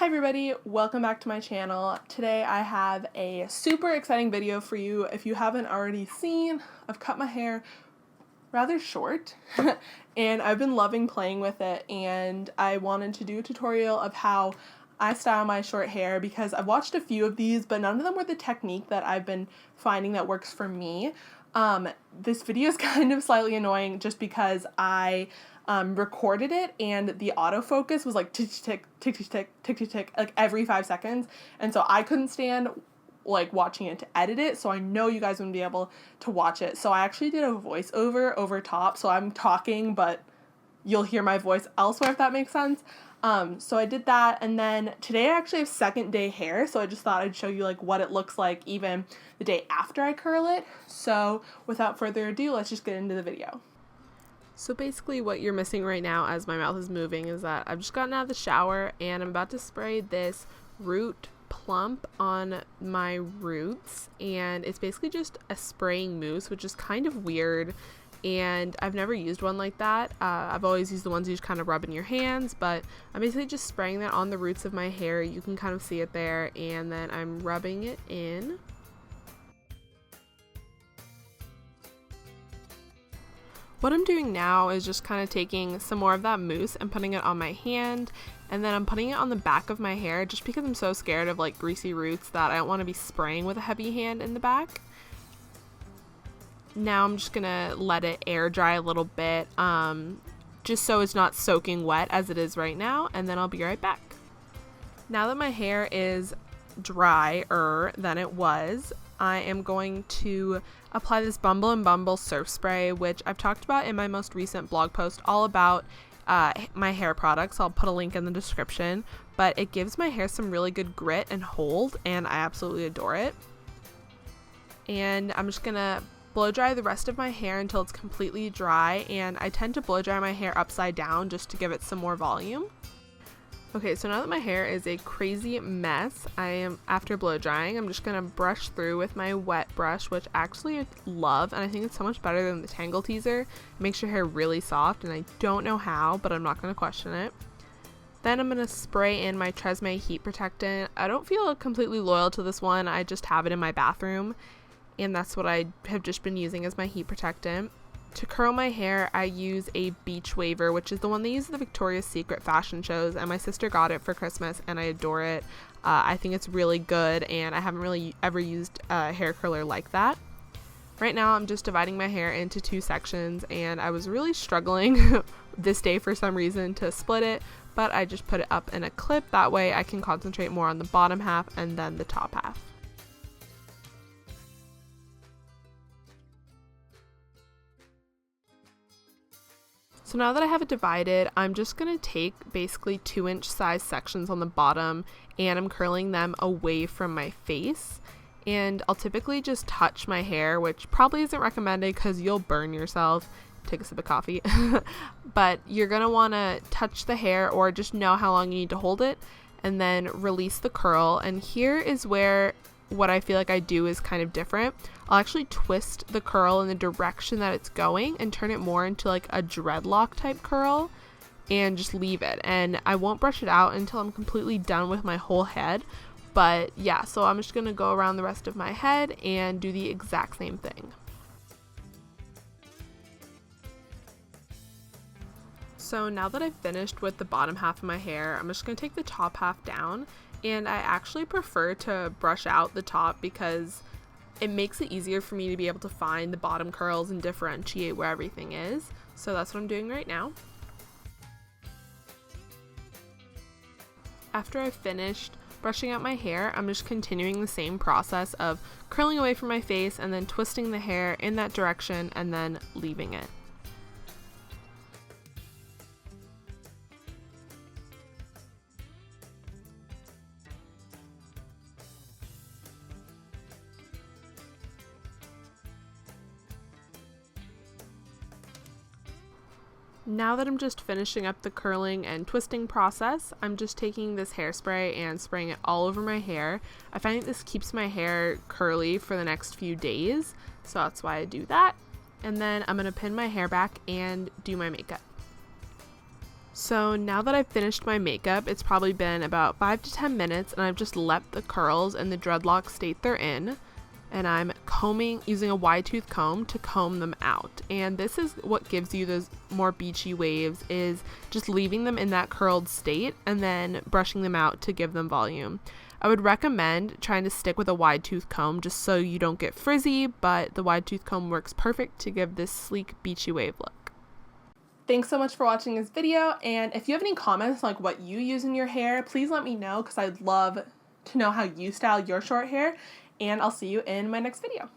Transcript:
Hi everybody, welcome back to my channel. Today I have a super exciting video for you. If you haven't already seen, I've cut my hair rather short and I've been loving playing with it, and I wanted to do a tutorial of how I style my short hair because I've watched a few of these, but none of them were the technique that I've been finding that works for me. This video is kind of slightly annoying just because I recorded it and the autofocus was like tick tick tick tick tick tick tick tick like every 5 seconds, and so I couldn't stand like watching it to edit it, so I know you guys wouldn't be able to watch it. So I actually did a voiceover over top, so I'm talking but you'll hear my voice elsewhere, if that makes sense. So I did that, and then today I actually have second day hair, so I just thought I'd show you like what it looks like even the day after I curl it. So without further ado, let's just get into the video. So basically what you're missing right now as my mouth is moving is that I've just gotten out of the shower and I'm about to spray this root plump on my roots, and it's basically just a spraying mousse, which is kind of weird, and I've never used one like that. I've always used the ones you just kind of rub in your hands, but I'm basically just spraying that on the roots of my hair. You can kind of see it there, and then I'm rubbing it in. What I'm doing now is just kind of taking some more of that mousse and putting it on my hand, and then I'm putting it on the back of my hair just because I'm so scared of like greasy roots that I don't want to be spraying with a heavy hand in the back. Now I'm just gonna let it air dry a little bit, just so it's not soaking wet as it is right now, and then I'll be right back. Now that my hair is drier than it was, I am going to apply this Bumble and Bumble surf spray, which I've talked about in my most recent blog post all about my hair products. I'll put a link in the description, but it gives my hair some really good grit and hold, and I absolutely adore it. And I'm just gonna blow dry the rest of my hair until it's completely dry, and I tend to blow dry my hair upside down just to give it some more volume. Okay, so now that my hair is a crazy mess, after blow drying, I'm just gonna brush through with my wet brush, which actually I love, and I think it's so much better than the Tangle Teaser. It makes your hair really soft, and I don't know how, but I'm not gonna question it. Then I'm gonna spray in my Tresemme heat protectant. I don't feel completely loyal to this one, I just have it in my bathroom, and that's what I have just been using as my heat protectant. To curl my hair, I use a beach waver, which is the one they use at the Victoria's Secret fashion shows, and my sister got it for Christmas and I adore it. I think it's really good, and I haven't really ever used a hair curler like that. Right now I'm just dividing my hair into 2 sections, and I was really struggling this day for some reason to split it, but I just put it up in a clip. That way I can concentrate more on the bottom half and then the top half. So now that I have it divided, I'm just going to take basically 2-inch size sections on the bottom, and I'm curling them away from my face. And I'll typically just touch my hair, which probably isn't recommended because you'll burn yourself. Take a sip of coffee. But you're going to want to touch the hair or just know how long you need to hold it, and then release the curl. And here is where what I feel like I do is kind of different. I'll actually twist the curl in the direction that it's going and turn it more into like a dreadlock type curl, and just leave it. And I won't brush it out until I'm completely done with my whole head. But yeah, so I'm just gonna go around the rest of my head and do the exact same thing. So now that I've finished with the bottom half of my hair, I'm just gonna take the top half down, and I actually prefer to brush out the top because it makes it easier for me to be able to find the bottom curls and differentiate where everything is. So that's what I'm doing right now. After I've finished brushing out my hair, I'm just continuing the same process of curling away from my face and then twisting the hair in that direction and then leaving it. Now that I'm just finishing up the curling and twisting process, I'm just taking this hairspray and spraying it all over my hair. I find that this keeps my hair curly for the next few days, so that's why I do that. And then I'm going to pin my hair back and do my makeup. So now that I've finished my makeup, it's probably been about 5 to 10 minutes, and I've just let the curls and the dreadlock state they're in, and I'm using a wide tooth comb to comb them out. And this is what gives you those more beachy waves, is just leaving them in that curled state and then brushing them out to give them volume. I would recommend trying to stick with a wide tooth comb just so you don't get frizzy, but the wide tooth comb works perfect to give this sleek beachy wave look. Thanks so much for watching this video, and if you have any comments like what you use in your hair, please let me know because I'd love to know how you style your short hair, and I'll see you in my next video.